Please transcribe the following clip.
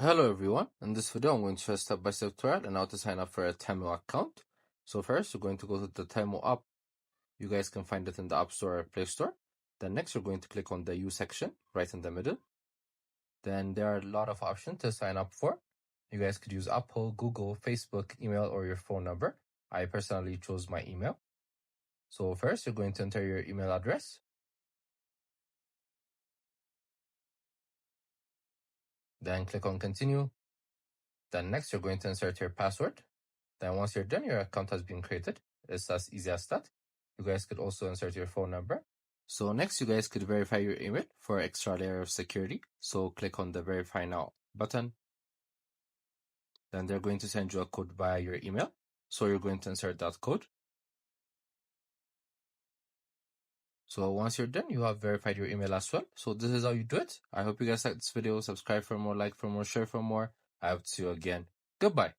Hello everyone, in this video I'm going to show a step-by-step tutorial on how to sign up for a Temu account. So first, you're going to go to the Temu app. You guys can find it in the App Store or Play Store. Then next, you're going to click on the U section right in the middle. Then there are a lot of options to sign up for. You guys could use Apple, Google, Facebook, email, or your phone number. I personally chose my email. So first, you're going to enter your email address. Then click on continue. Then next, you're going to insert your password. Then once you're done, your account has been created. It's as easy as that. You guys could also insert your phone number. So next, you guys could verify your email for an extra layer of security. So click on the verify now button. Then they're going to send you a code via your email. So you're going to insert that code. So once you're done, you have verified your email as well. So this is how you do it. I hope you guys liked this video. Subscribe for more, like for more, share for more. I hope to see you again. Goodbye.